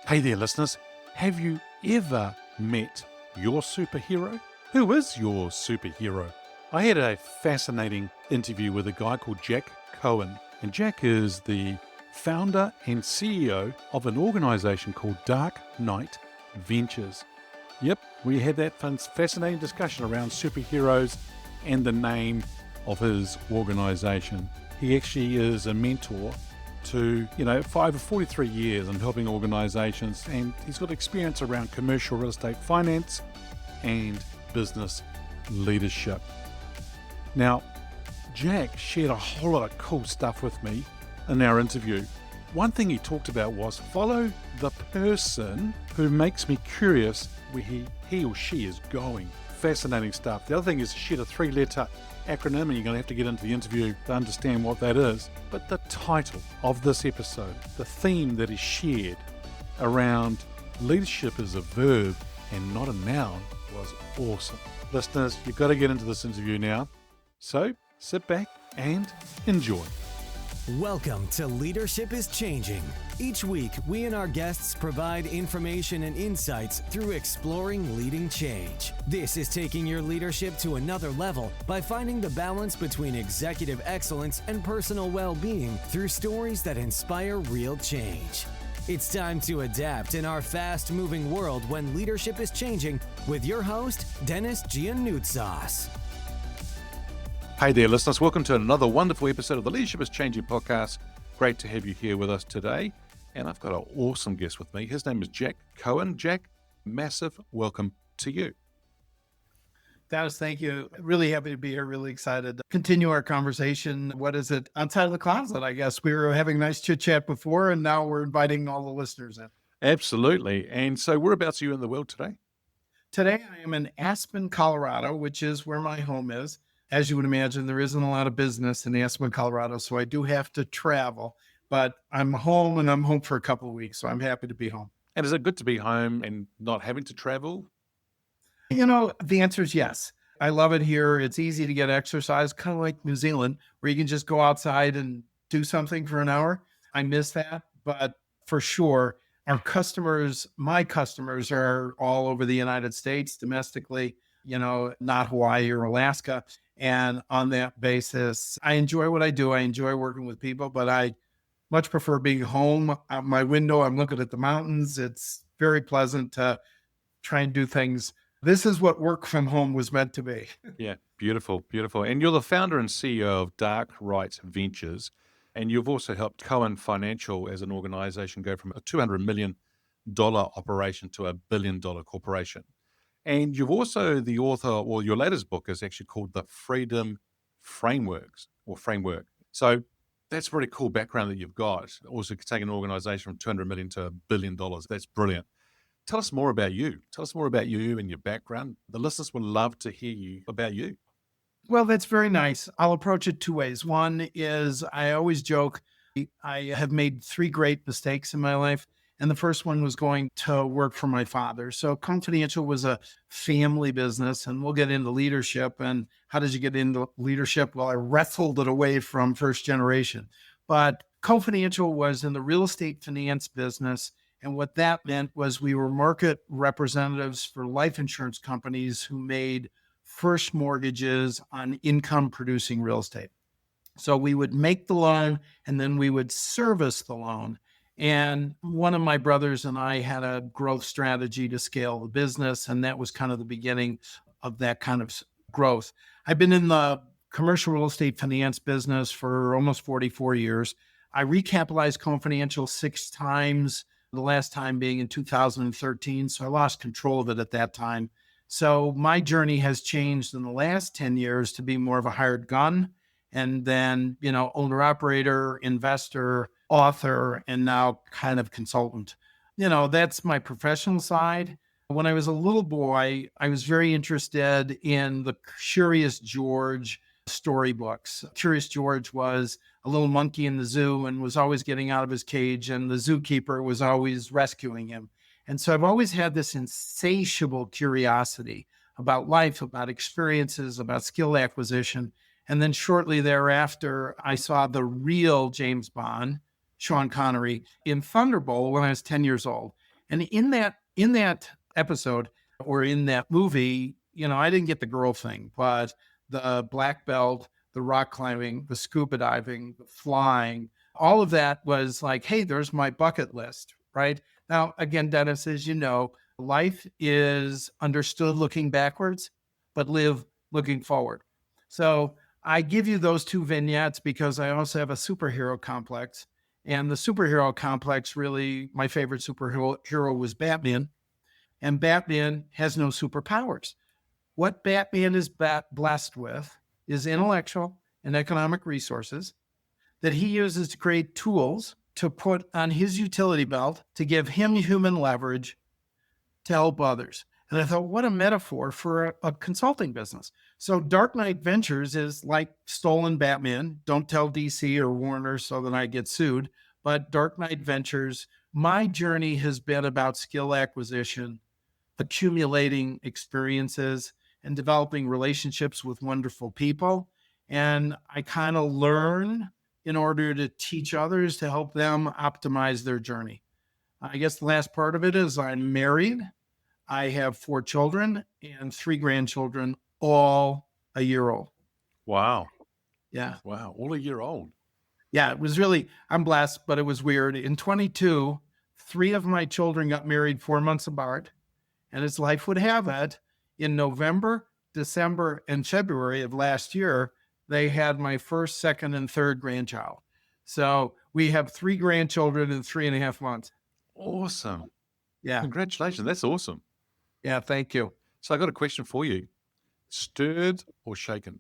Hey there, listeners. Have you ever met your superhero? Who is your superhero? I had a fascinating interview with a guy called Jack Cohen, and Jack is the founder and CEO of an organization called Dark Knight Ventures. Yep, we had that fascinating discussion around superheroes and the name of his organization. He actually is a mentor to, for over 43 years in helping organizations, and he's got experience around commercial real estate finance and business leadership. Now, Jack shared a whole lot of cool stuff with me in our interview. One thing he talked about was follow the person who makes me curious where he or she is going. Fascinating stuff. The other thing is he shared a 3-letter acronym, and you're going to have to get into the interview to understand what that is. But the title of this episode, the theme that is shared around leadership is a verb and not a noun, was awesome. Listeners, you've got to get into this interview now. So sit back and enjoy. Welcome to Leadership is Changing. Each week, we and our guests provide information and insights through exploring leading change. This is taking your leadership to another level by finding the balance between executive excellence and personal well-being through stories that inspire real change. It's time to adapt in our fast-moving world when leadership is changing with your host, Denis Giannoutsas. Hey there, listeners. Welcome to another wonderful episode of the Leadership is Changing podcast. Great to have you here with us today. And I've got an awesome guest with me. His name is Jack Cohen. Jack, massive welcome to you. Dennis, thank you. Really happy to be here. Really excited to continue our conversation. What is it? Outside of the closet, I guess. We were having a nice chit chat before, and now we're inviting all the listeners in. Absolutely. And so whereabouts are you in the world today? Today, I am in Aspen, Colorado, which is where my home is. As you would imagine, there isn't a lot of business in Aspen, Colorado, so I do have to travel. But I'm home, and I'm home for a couple of weeks, so I'm happy to be home. And is it good to be home and not having to travel? The answer is yes. I love it here. It's easy to get exercise, kind of like New Zealand, where you can just go outside and do something for an hour. I miss that, but for sure, my customers are all over the United States domestically, not Hawaii or Alaska. And on that basis, I enjoy what I do. I enjoy working with people, but I much prefer being home. Out my window, I'm looking at the mountains. It's very pleasant to try and do things. This is what work from home was meant to be. Yeah, beautiful, beautiful. And you're the founder and CEO of Dark Knight Ventures. And you've also helped Cohen Financial as an organization go from a $200 million operation to a $1 billion corporation. And you've also the author, or your latest book is actually called The Freedom Framework. So that's a really cool background that you've got. Also taking an organization from $200 million to $1 billion. That's brilliant. Tell us more about you. Tell us more about you and your background. The listeners would love to hear about you. Well, that's very nice. I'll approach it two ways. One is I always joke, I have made 3 great mistakes in my life. And the first one was going to work for my father. So Cohen Financial was a family business, and we'll get into leadership. And how did you get into leadership? Well, I wrestled it away from first generation. But Cohen Financial was in the real estate finance business. And what that meant was we were market representatives for life insurance companies who made first mortgages on income producing real estate. So we would make the loan and then we would service the loan. And one of my brothers and I had a growth strategy to scale the business. And that was kind of the beginning of that kind of growth. I've been in the commercial real estate finance business for almost 44 years. I recapitalized Cohen Financial 6 times, the last time being in 2013. So I lost control of it at that time. So my journey has changed in the last 10 years to be more of a hired gun, and then, owner operator, investor, author, and now kind of consultant. That's my professional side. When I was a little boy, I was very interested in the Curious George storybooks. Curious George was a little monkey in the zoo and was always getting out of his cage, and the zookeeper was always rescuing him. And so I've always had this insatiable curiosity about life, about experiences, about skill acquisition. And then shortly thereafter, I saw the real James Bond, Sean Connery, in Thunderbolt when I was 10 years old. And in that episode or in that movie, I didn't get the girl thing, but the black belt, the rock climbing, the scuba diving, the flying, all of that was like, hey, there's my bucket list, right? Now, again, Dennis, as you know, life is understood looking backwards, but live looking forward. So I give you those two vignettes because I also have a superhero complex. And the superhero complex, really, my favorite superhero was Batman. And Batman has no superpowers. What Batman is blessed with is intellectual and economic resources that he uses to create tools to put on his utility belt to give him human leverage to help others. And I thought, what a metaphor for a consulting business. So Dark Knight Ventures is like stolen Batman. Don't tell DC or Warner so that I get sued. But Dark Knight Ventures, my journey has been about skill acquisition, accumulating experiences, and developing relationships with wonderful people. And I kind of learn in order to teach others to help them optimize their journey. I guess the last part of it is I'm married. I have 4 children and 3 grandchildren, all a year old. Wow. Yeah. Wow. All a year old. Yeah. It was really, I'm blessed, but it was weird. In 22, 3 of my children got married 4 months apart. And as life would have it, in November, December, and February of last year, they had my first, second, and third grandchild. So we have 3 grandchildren in 3.5 months. Awesome. Yeah. Congratulations. That's awesome. Yeah. Thank you. So I got a question for you. Stirred or shaken?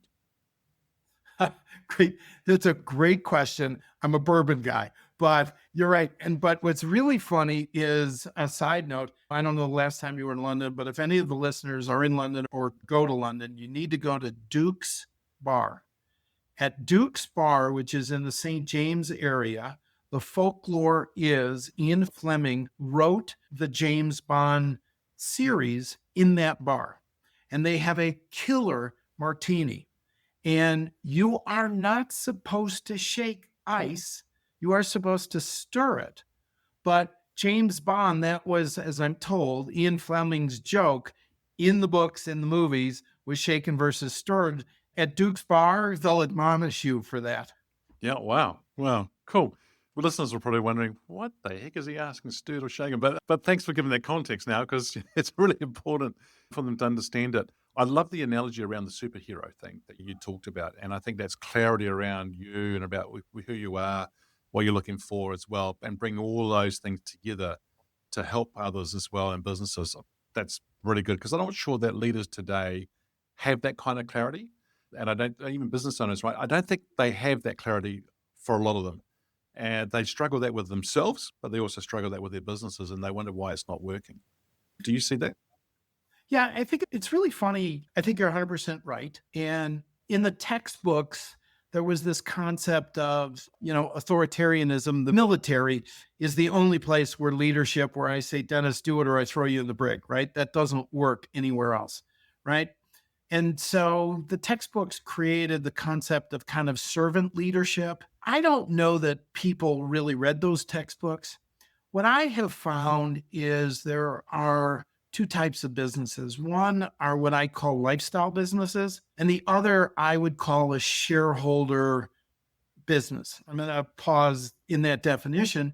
Great. That's a great question. I'm a bourbon guy, but you're right. But what's really funny is a side note. I don't know the last time you were in London, but if any of the listeners are in London or go to London, you need to go to Duke's Bar. At Duke's Bar, which is in the St. James area, the folklore is Ian Fleming wrote the James Bond series in that bar. And they have a killer martini. And you are not supposed to shake ice. You are supposed to stir it. But James Bond, that was, as I'm told, Ian Fleming's joke in the books, in the movies, was shaken versus stirred. At Duke's Bar, they'll admonish you for that. Yeah. Wow. Wow. Cool. Well, listeners are probably wondering, what the heck is he asking, stirred or shaken? But thanks for giving that context now, because it's really important for them to understand it. I love the analogy around the superhero thing that you talked about. And I think that's clarity around you and about who you are, what you're looking for as well, and bring all those things together to help others as well in businesses. That's really good, because I'm not sure that leaders today have that kind of clarity. And I don't, even business owners, right? I don't think they have that clarity for a lot of them. And they struggle that with themselves, but they also struggle that with their businesses, and they wonder why it's not working. Do you see that? Yeah, I think it's really funny. I think you're 100% right. And in the textbooks, there was this concept of, authoritarianism. The military is the only place where leadership, where I say, Dennis, do it or I throw you in the brig, right? That doesn't work anywhere else, right? And so the textbooks created the concept of kind of servant leadership. I don't know that people really read those textbooks. What I have found is there are 2 types of businesses. One are what I call lifestyle businesses, and the other I would call a shareholder business. I'm going to pause in that definition.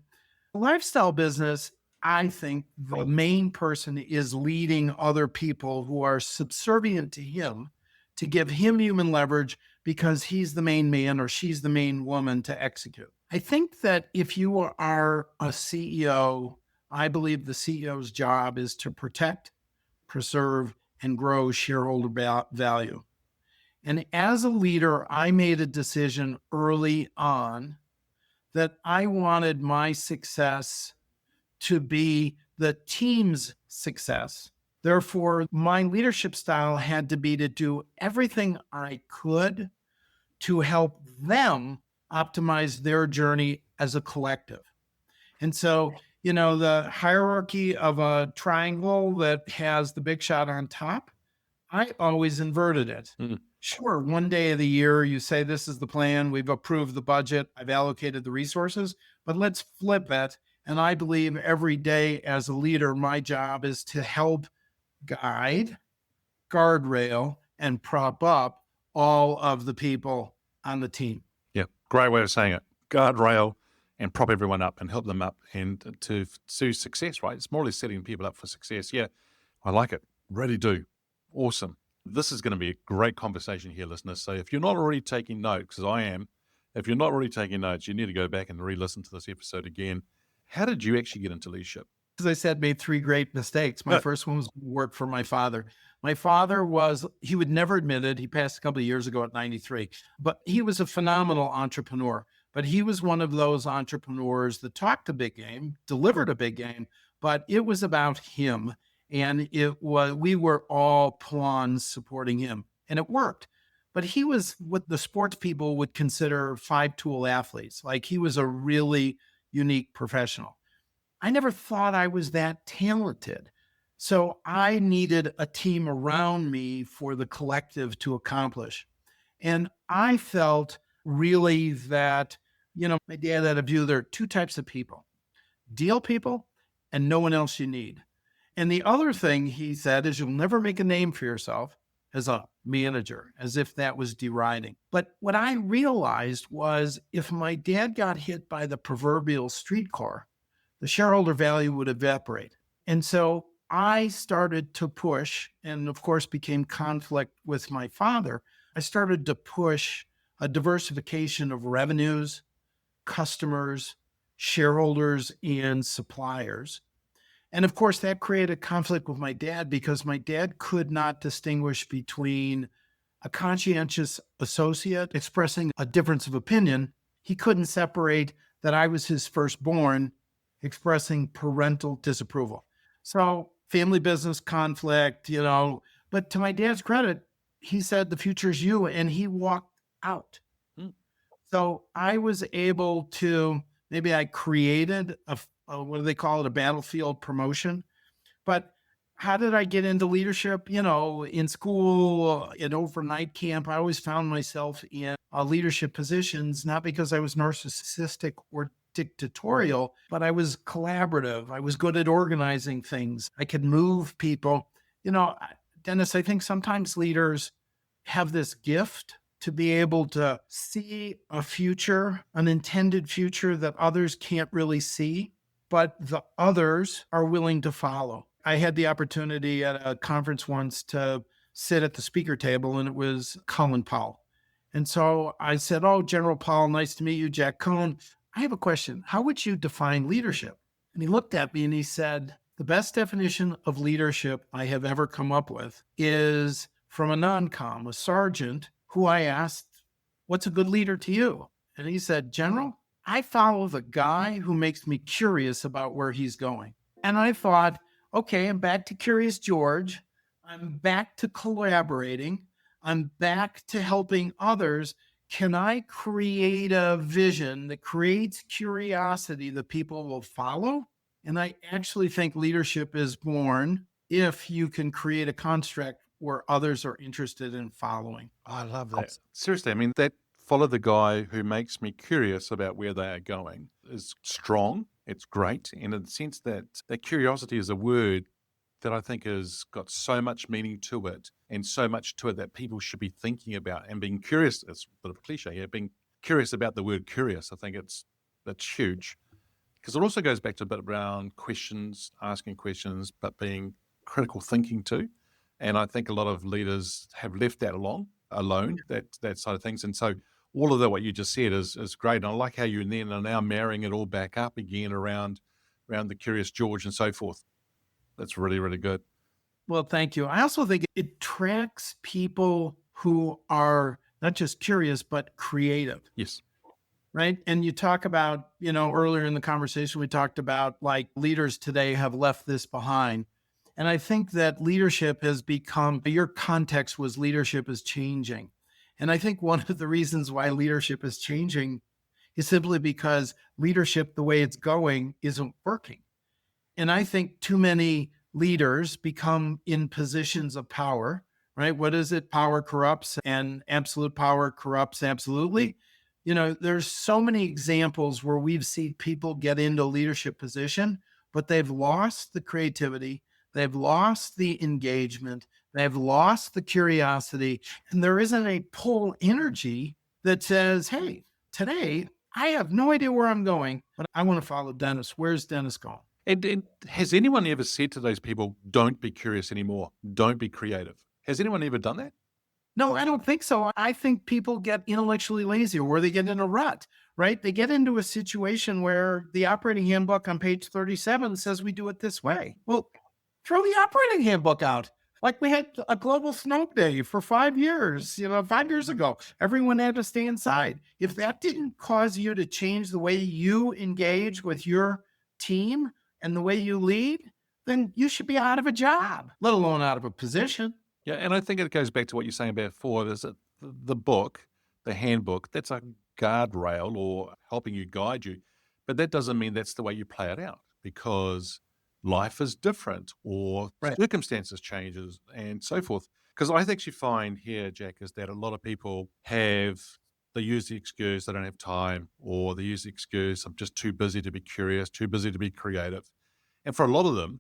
A lifestyle business, I think the main person is leading other people who are subservient to him to give him human leverage because he's the main man or she's the main woman to execute. I think that if you are a CEO, I believe the CEO's job is to protect, preserve, and grow shareholder value. And as a leader, I made a decision early on that I wanted my success to be the team's success. Therefore, my leadership style had to be to do everything I could to help them optimize their journey as a collective. And so, the hierarchy of a triangle that has the big shot on top, I always inverted it. Sure, one day of the year, you say, this is the plan. We've approved the budget. I've allocated the resources, but let's flip it And I believe every day as a leader, my job is to help guide, guardrail, and prop up all of the people on the team. Yeah, great way of saying it. Guardrail and prop everyone up and help them up and to success, right? It's more or less setting people up for success. Yeah, I like it. Really do. Awesome. This is going to be a great conversation here, listeners. So if you're not already taking notes, because I am, if you're not already taking notes, you need to go back and re-listen to this episode again. How did you actually get into leadership? As I said, made three great mistakes. My first one was work for my father. My father he would never admit it. He passed a couple of years ago at 93, but he was a phenomenal entrepreneur. But he was one of those entrepreneurs that talked a big game, delivered a big game, but it was about him. And we were all pawns supporting him, and it worked. But he was what the sports people would consider five-tool athletes. Like, he was a really unique professional. I never thought I was that talented. So I needed a team around me for the collective to accomplish. And I felt really that, my dad had a view there are two types of people: deal people and no one else you need. And the other thing he said is, you'll never make a name for yourself as a manager, as if that was deriding. But what I realized was, if my dad got hit by the proverbial streetcar, the shareholder value would evaporate. And so I started to push, and of course became conflict with my father. I started to push a diversification of revenues, customers, shareholders, and suppliers. And of course, that created conflict with my dad, because my dad could not distinguish between a conscientious associate expressing a difference of opinion. He couldn't separate that I was his firstborn expressing parental disapproval. So family business conflict, but to my dad's credit, he said, the future's you, and he walked out. So I was able to, maybe I created what do they call it? A battlefield promotion. But how did I get into leadership? In school, in overnight camp, I always found myself in leadership positions, not because I was narcissistic or dictatorial, but I was collaborative. I was good at organizing things. I could move people. Dennis, I think sometimes leaders have this gift to be able to see a future, an intended future that others can't really see, but the others are willing to follow. I had the opportunity at a conference once to sit at the speaker table, and it was Colin Powell. And so I said, "Oh, General Powell, nice to meet you, Jack Cohen. I have a question. How would you define leadership?" And he looked at me and he said, "The best definition of leadership I have ever come up with is from a non-com, a sergeant, who I asked, 'What's a good leader to you?' And he said, 'General, I follow the guy who makes me curious about where he's going.'" And I thought, okay, I'm back to Curious George. I'm back to collaborating. I'm back to helping others. Can I create a vision that creates curiosity that people will follow? And I actually think leadership is born if you can create a construct where others are interested in following. I love that. Seriously, I mean, that follow the guy who makes me curious about where they are going is strong. It's great. And in the sense that curiosity is a word that I think has got so much meaning to it and so much to it that people should be thinking about and being curious. It's a bit of a cliche here, being curious about the word curious. I think that's huge, because it also goes back to a bit around questions, asking questions, but being critical thinking too. And I think a lot of leaders have left that alone, that side of things. And so all of that, what you just said is great. And I like how you then are now marrying it all back up again around the Curious George and so forth. That's really, really good. Well, thank you. I also think it attracts people who are not just curious, but creative. Yes. Right. And you talk about, earlier in the conversation, we talked about like leaders today have left this behind. And I think that leadership has become, your context was leadership is changing. And I think one of the reasons why leadership is changing is simply because leadership, the way it's going, isn't working. And I think too many leaders become in positions of power, right? What is it? Power corrupts, and absolute power corrupts absolutely. There's so many examples where we've seen people get into leadership position, but they've lost the creativity, they've lost the engagement, they've lost the curiosity, and there isn't a pull energy that says, hey, today I have no idea where I'm going, but I want to follow Dennis. Where's Dennis going? And has anyone ever said to those people, don't be curious anymore, don't be creative? Has anyone ever done that? No, I don't think so. I think people get intellectually lazy or they get in a rut, right? They get into a situation where the operating handbook on page 37 says we do it this way. Well, throw the operating handbook out. Like we had a global snow day for 5 years, 5 years ago, everyone had to stay inside. If that didn't cause you to change the way you engage with your team and the way you lead, then you should be out of a job, let alone out of a position. Yeah, and I think it goes back to what you're saying before. There's the book, the handbook, that's a guardrail or helping you guide you. But that doesn't mean that's the way you play it out, because life is different or Right. circumstances changes and so forth. Because I think you find here, Jack, is that a lot of people they use the excuse they don't have time, or they use the excuse I'm just too busy to be curious, too busy to be creative. And for a lot of them,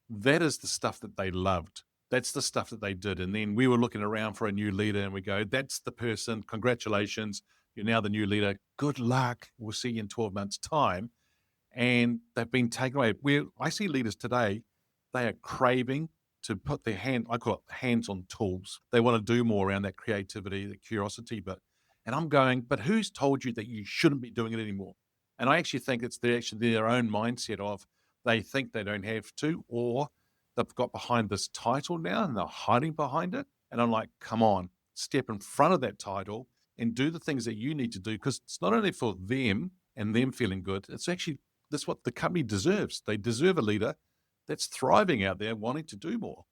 that is the stuff that they loved. That's the stuff that they did. And then we were looking around for a new leader and we go, that's the person. Congratulations. You're now the new leader. Good luck. We'll see you in 12 months' time. And they've been taken away. I see leaders today, they are craving to put I call it hands on tools. They want to do more around that creativity, the curiosity bit. And I'm going, but who's told you that you shouldn't be doing it anymore? And I actually think it's their own mindset of they think they don't have to, or they've got behind this title now and they're hiding behind it. And I'm like, come on, step in front of that title and do the things that you need to do, because it's not only for them and them feeling good, it's actually, that's what the company deserves. They deserve a leader that's thriving out there, wanting to do more.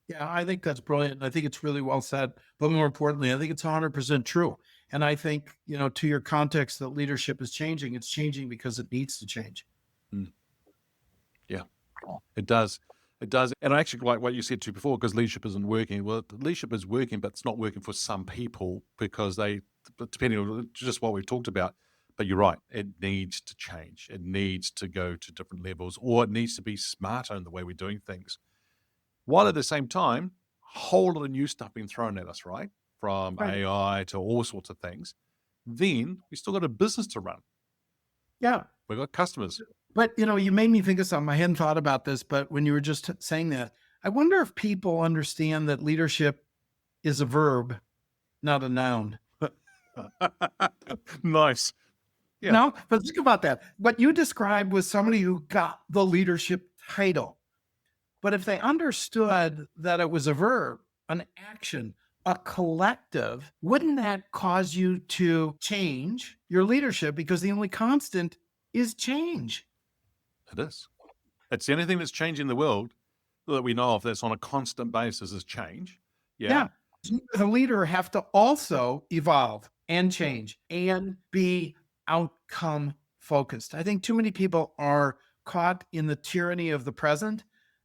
Yeah, I think that's brilliant. I think it's really well said. But more importantly, I think it's 100% true. And I think, to your context, that leadership is changing. It's changing because it needs to change. Yeah, it does. It does. And I actually like what you said too before, because leadership isn't working. Well, leadership is working, but it's not working for some people because depending on just what we've talked about. But you're right. It needs to change. It needs to go to different levels, or it needs to be smarter in the way we're doing things. While at the same time, a whole lot of new stuff being thrown at us, right? From Right. AI to all sorts of things. Then we still got a business to run. Yeah. We've got customers. But, you made me think of something. I hadn't thought about this, but when you were just saying that, I wonder if people understand that leadership is a verb, not a noun. Nice. Yeah. No, but think about that. What you described was somebody who got the leadership title. But if they understood that it was a verb, an action, a collective, wouldn't that cause you to change your leadership? Because the only constant is change. It is. It's the only thing that's changing the world that we know of that's on a constant basis is change. Yeah. You as a leader have to also evolve and change and be outcome focused. I think too many people are caught in the tyranny of the present.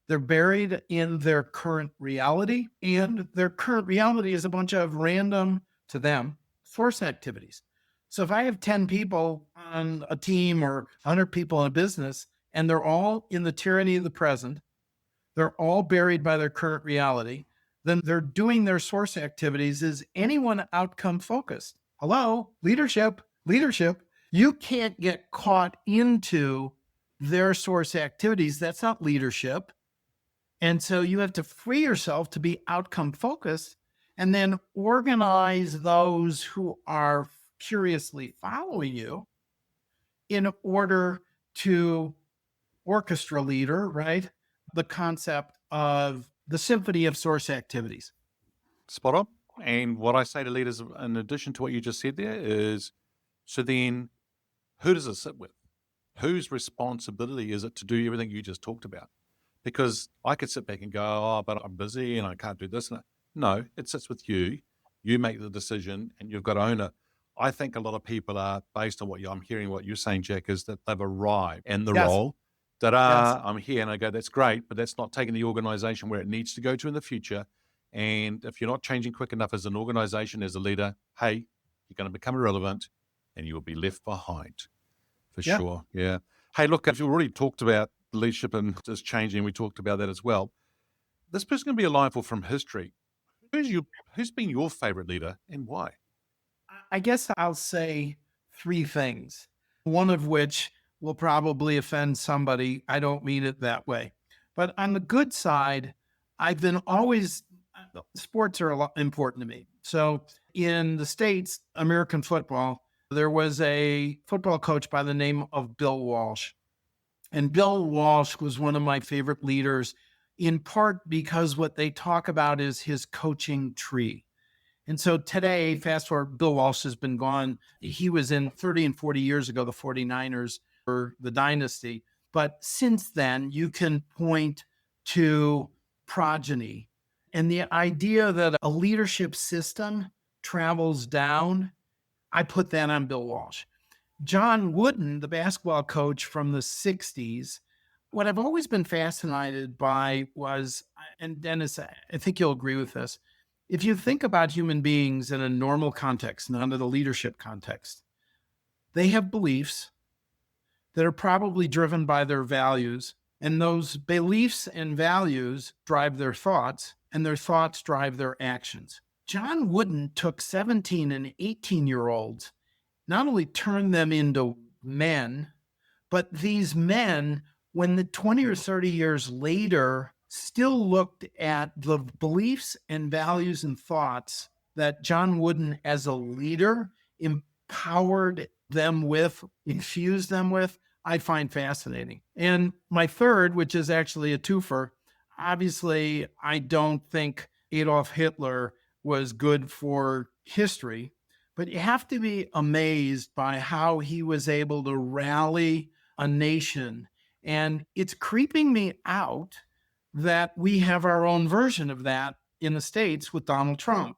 They're buried in their current reality, and their current reality is a bunch of random, to them, source activities. So if I have 10 people on a team or 100 people in a business, and they're all in the tyranny of the present, they're all buried by their current reality, then they're doing their source activities. Is anyone outcome focused? Hello, leadership. You can't get caught into their source activities. That's not leadership. And so you have to free yourself to be outcome focused and then organize those who are curiously following you in order to orchestra leader, right? The concept of the symphony of source activities. Spot on. And what I say to leaders, in addition to what you just said there, is so then who does it sit with? Whose responsibility is it to do everything you just talked about? Because I could sit back and go, oh, but I'm busy and I can't do this. No, it sits with you. You make the decision and you've got to own it. I think a lot of people are, based on I'm hearing what you're saying, Jack, is that they've arrived in the Yes. role. Yes. I'm here. And I go, that's great, but that's not taking the organization where it needs to go to in the future. And if you're not changing quick enough as an organization, as a leader, hey, you're going to become irrelevant. and you will be left behind for Yeah. sure. Yeah. Hey, look, as you already talked about leadership and is changing, we talked about that as well. This person can be alive or from history. Who's been your favorite leader and why? I guess I'll say three things, one of which will probably offend somebody. I don't mean it that way. But on the good side, I've been always, sports are a lot important to me. So in the States, American football, there was a football coach by the name of Bill Walsh. And Bill Walsh was one of my favorite leaders, in part because what they talk about is his coaching tree. And so today, fast forward, Bill Walsh has been gone. He was in 30 and 40 years ago, the 49ers were the dynasty. But since then, you can point to progeny and the idea that a leadership system travels down. I put that on Bill Walsh. John Wooden, the basketball coach from the 60s, what I've always been fascinated by was, and Dennis, I think you'll agree with this. If you think about human beings in a normal context, not in a leadership context, they have beliefs that are probably driven by their values. And those beliefs and values drive their thoughts, and their thoughts drive their actions. John Wooden took 17 and 18-year-olds, not only turned them into men, but these men, when the 20 or 30 years later, still looked at the beliefs and values and thoughts that John Wooden, as a leader, empowered them with, infused them with, I find fascinating. And my third, which is actually a twofer, obviously, I don't think Adolf Hitler was good for history, but you have to be amazed by how he was able to rally a nation. And it's creeping me out that we have our own version of that in the States with Donald Trump.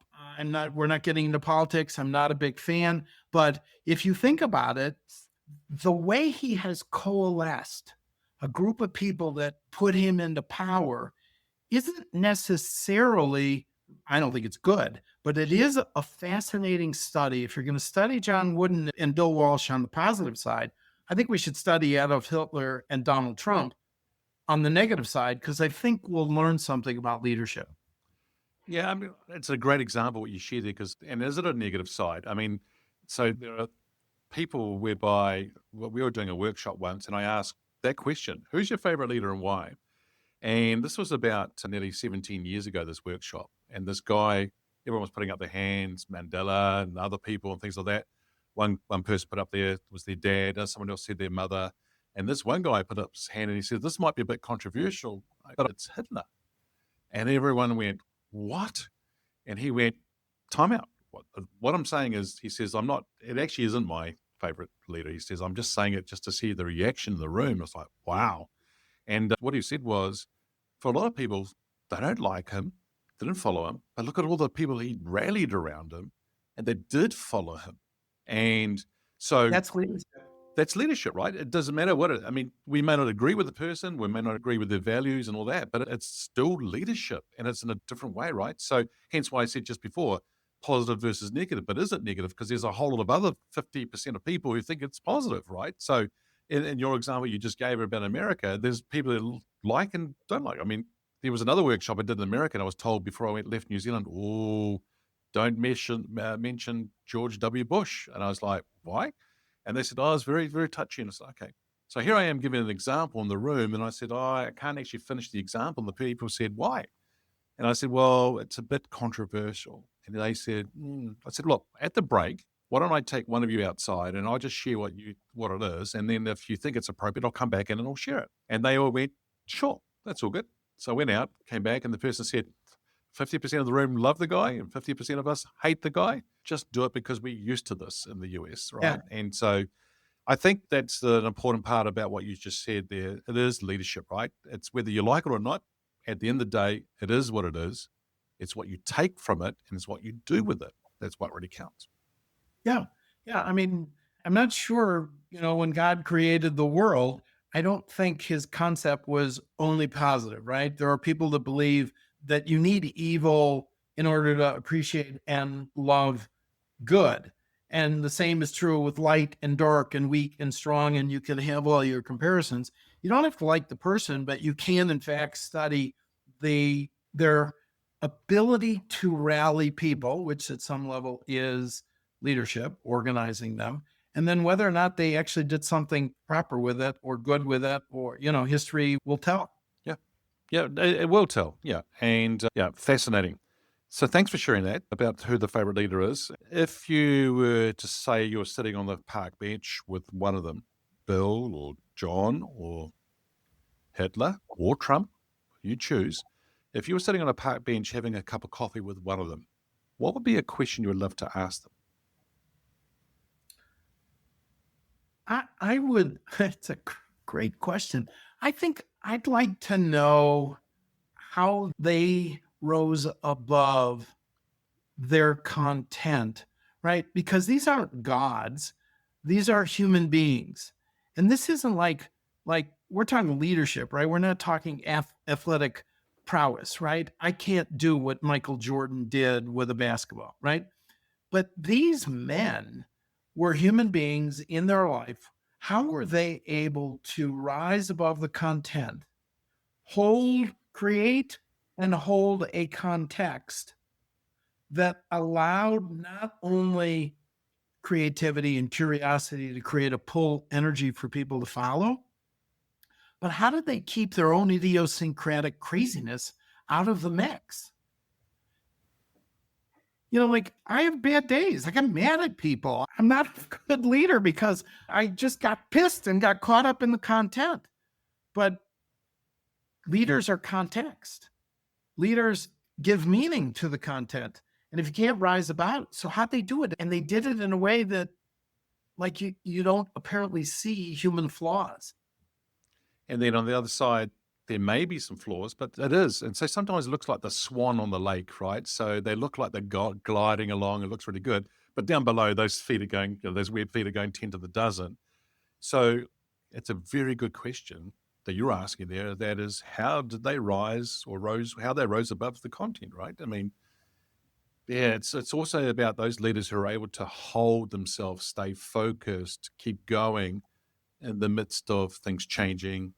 We're not getting into politics. I'm not a big fan. But if you think about it, the way he has coalesced a group of people that put him into power isn't necessarily, I don't think it's good, but it is a fascinating study. If you're going to study John Wooden and Bill Walsh on the positive side, I think we should study Adolf Hitler and Donald Trump on the negative side, because I think we'll learn something about leadership. Yeah, I mean, it's a great example what you share there, and is it a negative side? I mean, so there are people whereby we were doing a workshop once, and I asked that question: who's your favorite leader and why? And this was about nearly 17 years ago, this workshop. And this guy, everyone was putting up their hands, Mandela and other people and things like that. One person put up there was their dad, someone else said their mother. And this one guy put up his hand and he said, this might be a bit controversial, but it's Hitler. And everyone went, what? And he went, time out. What I'm saying is, he says, it actually isn't my favorite leader. He says, I'm just saying it just to see the reaction in the room. It's like, wow. And what he said was, for a lot of people, they don't like him, didn't follow him, but look at all the people he rallied around him, and they did follow him. And so That's leadership. That's leadership, right? It doesn't matter I mean, we may not agree with the person, we may not agree with their values and all that, but it's still leadership, and it's in a different way, right? So hence why I said just before, positive versus negative. But is it negative? Because there's a whole lot of other 50% of people who think it's positive, right? So in your example you just gave about America, there's people that like and don't like. I mean, there was another workshop I did in America, and I was told before I left New Zealand, don't mention George W. Bush. And I was like, why? And they said, it's very, very touchy. And it's like, okay. So here I am giving an example in the room, and I said, I can't actually finish the example. And the people said, why? And I said, well, it's a bit controversial. And they said, I said, look, at the break, why don't I take one of you outside and I'll just share what it is. And then if you think it's appropriate, I'll come back in and I'll share it. And they all went, sure, that's all good. So I went out, came back, and the person said, 50% of the room love the guy and 50% of us hate the guy. Just do it because we're used to this in the US, right? Yeah. And so I think that's an important part about what you just said there. It is leadership, right? It's whether you like it or not. At the end of the day, it is what it is. It's what you take from it, and it's what you do with it. That's what really counts. Yeah. Yeah. I mean, I'm not sure, when God created the world, I don't think his concept was only positive, right? There are people that believe that you need evil in order to appreciate and love good. And the same is true with light and dark and weak and strong. And you can have all your comparisons. You don't have to like the person, but you can, in fact, study their ability to rally people, which at some level is leadership, organizing them, and then whether or not they actually did something proper with it or good with it, or, history will tell. Yeah. Yeah, it will tell. Yeah. And yeah, fascinating. So thanks for sharing that about who the favorite leader is. If you were to say you're sitting on the park bench with one of them, Bill or John or Hitler or Trump, you choose. If you were sitting on a park bench having a cup of coffee with one of them, what would be a question you would love to ask them? I would, it's a great question. I think I'd like to know how they rose above their content, right? Because these aren't gods, these are human beings. And this isn't like we're talking leadership, right? We're not talking athletic prowess, right? I can't do what Michael Jordan did with a basketball, right? But these men were human beings in their life. How were they able to rise above the content, create and hold a context that allowed not only creativity and curiosity to create a pull energy for people to follow, but how did they keep their own idiosyncratic craziness out of the mix? Like I have bad days. I get mad at people. I'm not a good leader because I just got pissed and got caught up in the content. But leaders are context. Leaders give meaning to the content. And if you can't rise above it, so how'd they do it? And they did it in a way that, like, you don't apparently see human flaws. And then on the other side, there may be some flaws, but it is. And so sometimes it looks like the swan on the lake, right? So they look like they're gliding along. It looks really good. But down below, those feet are going, those weird feet are going 10 to the dozen. So it's a very good question that you're asking there. That is, how did they how they rose above the content, right? I mean, yeah, it's also about those leaders who are able to hold themselves, stay focused, keep going in the midst of things changing,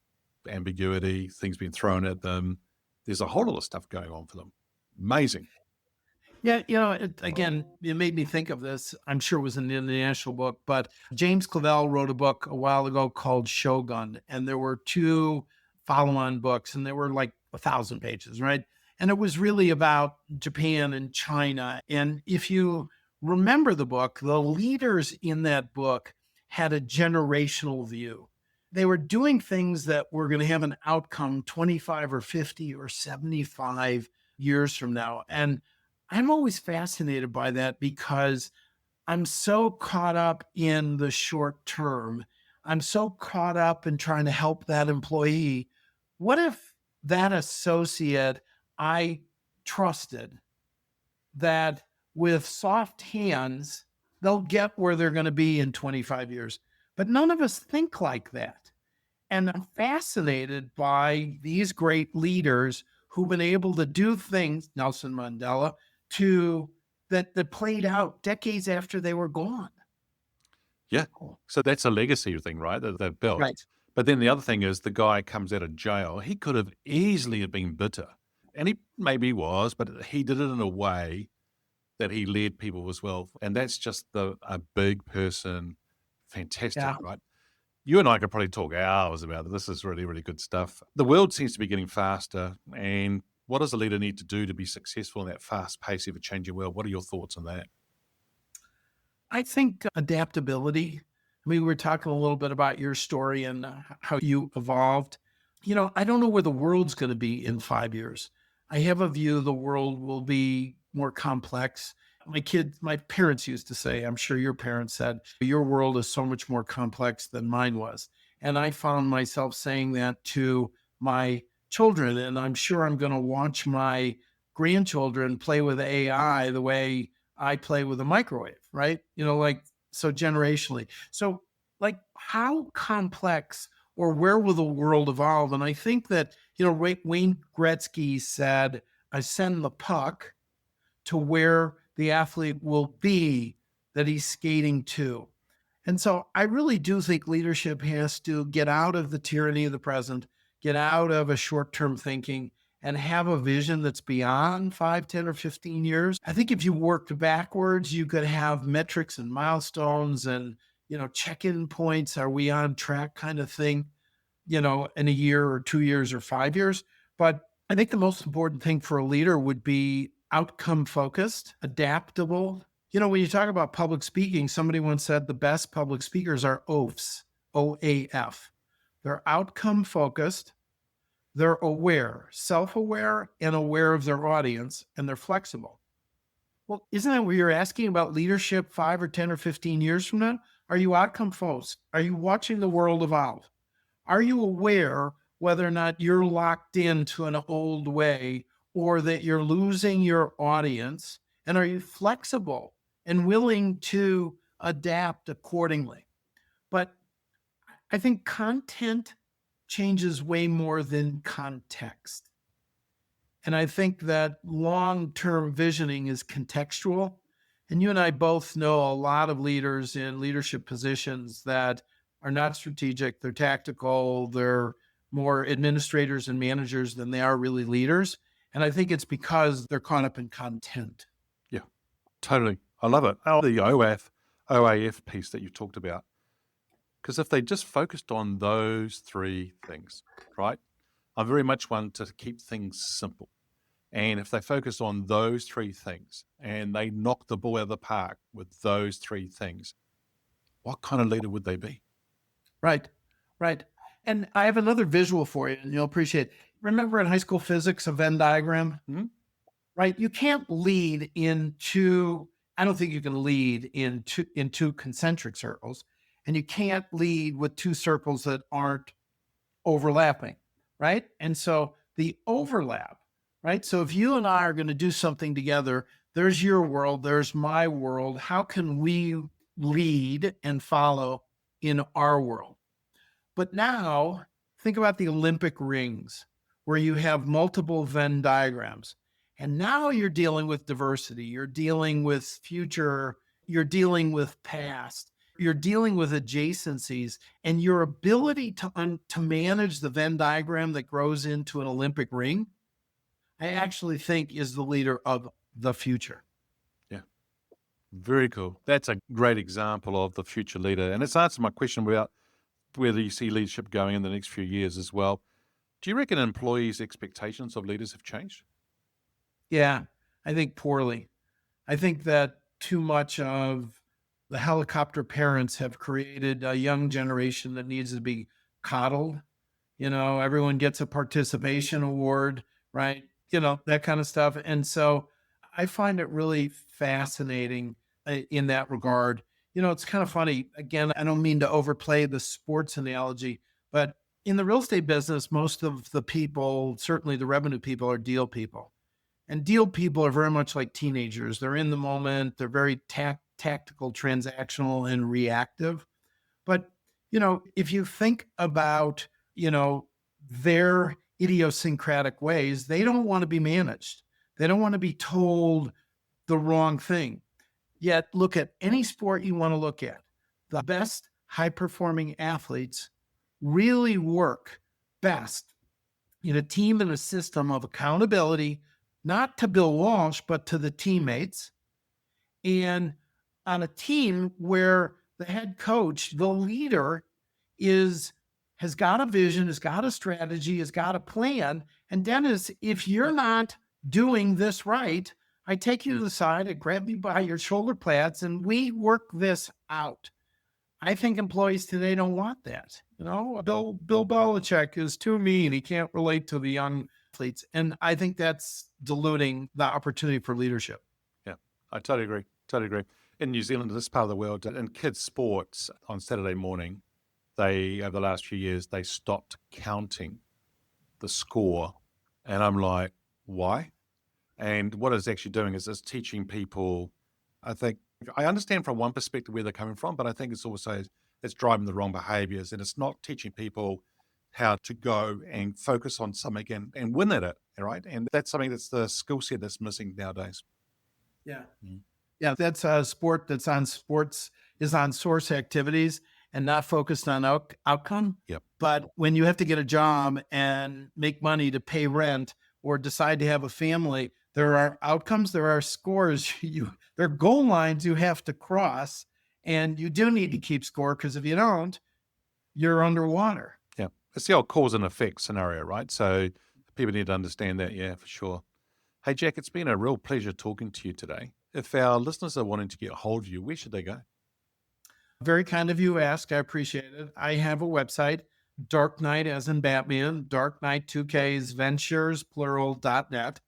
ambiguity, things being thrown at them. There's a whole lot of stuff going on for them. Amazing. Yeah, again, it made me think of this. I'm sure it was an international book, but James Clavell wrote a book a while ago called Shogun, and there were two follow-on books, and they were like 1,000 pages, right? And it was really about Japan and China. And if you remember the book, the leaders in that book had a generational view. They were doing things that were going to have an outcome 25 or 50 or 75 years from now. And I'm always fascinated by that because I'm so caught up in the short term. I'm so caught up in trying to help that employee. What if that associate I trusted, that with soft hands, they'll get where they're going to be in 25 years? But none of us think like that. And I'm fascinated by these great leaders who've been able to do things, Nelson Mandela, that played out decades after they were gone. Yeah. So that's a legacy thing, right? That they've built. Right. But then the other thing is the guy comes out of jail. He could have easily have been bitter. And he maybe was, but he did it in a way that he led people as well. And that's just a big person. Fantastic, Yeah. right? You and I could probably talk hours about it. This is really, really good stuff. The world seems to be getting faster. And what does a leader need to do to be successful in that fast-paced, ever-changing world? What are your thoughts on that? I think adaptability. I mean, we were talking a little bit about your story and how you evolved. I don't know where the world's going to be in 5 years. I have a view the world will be more complex. My parents used to say, I'm sure your parents said, your world is so much more complex than mine was. And I found myself saying that to my children. And I'm sure I'm going to watch my grandchildren play with AI the way I play with a microwave, right? So generationally. So, how complex or where will the world evolve? And I think that, Wayne Gretzky said, I send the puck to where the athlete will be that he's skating to. And so I really do think leadership has to get out of the tyranny of the present, get out of a short term thinking, and have a vision that's beyond 5, 10, or 15 years. I think if you worked backwards, you could have metrics and milestones and, check in points. Are we on track kind of thing, in a year or 2 years or 5 years? But I think the most important thing for a leader would be outcome focused, adaptable. When you talk about public speaking, somebody once said the best public speakers are OAFs, OAF. They're outcome focused, they're aware, self aware, and aware of their audience, and they're flexible. Well, isn't that what you're asking about leadership 5 or 10 or 15 years from now? Are you outcome focused? Are you watching the world evolve? Are you aware whether or not you're locked into an old way or that you're losing your audience? And are you flexible and willing to adapt accordingly? But I think content changes way more than context. And I think that long-term visioning is contextual. And you and I both know a lot of leaders in leadership positions that are not strategic, they're tactical, they're more administrators and managers than they are really leaders. And I think it's because they're caught up in content. Yeah, totally. I love it. Oh, the OAF piece that you talked about. Because if they just focused on those three things, right? I'm very much one to keep things simple. And if they focus on those three things and they knock the ball out of the park with those three things, what kind of leader would they be? Right, right. And I have another visual for you, and you'll appreciate it. Remember in high school physics, a Venn diagram? Mm-hmm. Right? You can't lead I don't think you can lead in two concentric circles, and you can't lead with two circles that aren't overlapping, right? And so the overlap, right? So if you and I are going to do something together, there's your world, there's my world. How can we lead and follow in our world? But now think about the Olympic rings where you have multiple Venn diagrams. And now you're dealing with diversity, you're dealing with future, you're dealing with past, you're dealing with adjacencies, and your ability to manage the Venn diagram that grows into an Olympic ring, I actually think is the leader of the future. Yeah, very cool. That's a great example of the future leader. And it's answered my question about whether you see leadership going in the next few years as well. Do you reckon employees' expectations of leaders have changed? Yeah, I think poorly. I think that too much of the helicopter parents have created a young generation that needs to be coddled. Everyone gets a participation award, right? That kind of stuff. And so I find it really fascinating in that regard. It's kind of funny. Again, I don't mean to overplay the sports analogy, but in the real estate business, most of the people, certainly the revenue people, are deal people. And deal people are very much like teenagers. They're in the moment. They're very tactical, transactional, and reactive. But, if you think about, their idiosyncratic ways, they don't want to be managed. They don't want to be told the wrong thing. Yet look at any sport you want to look at. The best high-performing athletes really work best in a team and a system of accountability, not to Bill Walsh, but to the teammates, and on a team where the head coach, the leader, has got a vision, has got a strategy, has got a plan. And Denis, if you're not doing this right, I take you to the side and grab you by your shoulder pads and we work this out. I think employees today don't want that. Bill Belichick is too mean. He can't relate to the young athletes. And I think that's diluting the opportunity for leadership. Yeah, I totally agree. Totally agree. In New Zealand, this part of the world, in kids' sports on Saturday morning, over the last few years, they stopped counting the score. And I'm like, why? And what it's actually doing is it's teaching people, I think, I understand from one perspective where they're coming from, but I think it's also, it's driving the wrong behaviors and it's not teaching people how to go and focus on something and win at it, right? And that's something that's the skill set that's missing nowadays. Yeah. Yeah, that's a sport that's on sports, is on source activities and not focused on outcome. Yep. But when you have to get a job and make money to pay rent or decide to have a family, there are outcomes, there are scores, there are goal lines you have to cross. And you do need to keep score because if you don't, you're underwater. Yeah. It's the old cause and effect scenario, right? So people need to understand that. Yeah, for sure. Hey, Jack, it's been a real pleasure talking to you today. If our listeners are wanting to get a hold of you, where should they go? Very kind of you to ask. I appreciate it. I have a website, Dark Knight, as in Batman, Dark Knight 2Ks Ventures, plural.net.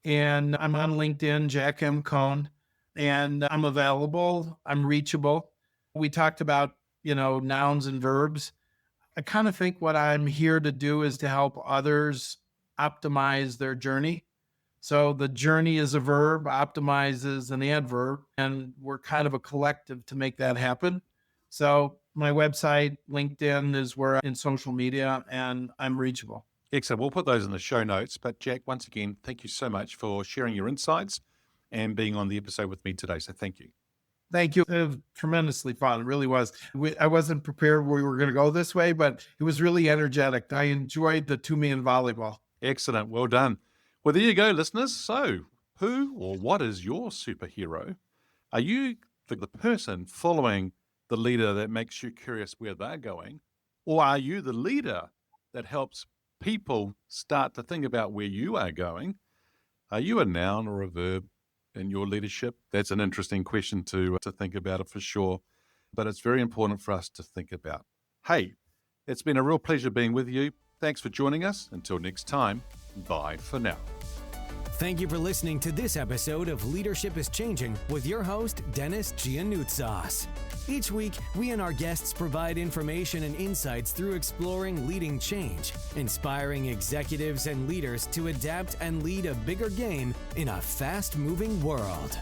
And I'm on LinkedIn, Jack M. Cohen, and I'm available. I'm reachable. We talked about, nouns and verbs. I kind of think what I'm here to do is to help others optimize their journey. So the journey is a verb, optimize is an adverb, and we're kind of a collective to make that happen. So my website, LinkedIn is where in social media, and I'm reachable. Excellent. We'll put those in the show notes. But Jack, once again, thank you so much for sharing your insights and being on the episode with me today. So thank you. Thank you. It was tremendously fun. It really was. I wasn't prepared we were going to go this way, but it was really energetic. I enjoyed the 2-man volleyball. Excellent. Well done. Well, there you go, listeners. So who or what is your superhero? Are you the person following the leader that makes you curious where they're going? Or are you the leader that helps people start to think about where you are going? Are you a noun or a verb in your leadership? That's an interesting question to think about it for sure. But it's very important for us to think about. Hey, it's been a real pleasure being with you. Thanks for joining us. Until next time, bye for now. Thank you for listening to this episode of Leadership is Changing with your host, Denis Giannoutsas. Each week, we and our guests provide information and insights through exploring leading change, inspiring executives and leaders to adapt and lead a bigger game in a fast-moving world.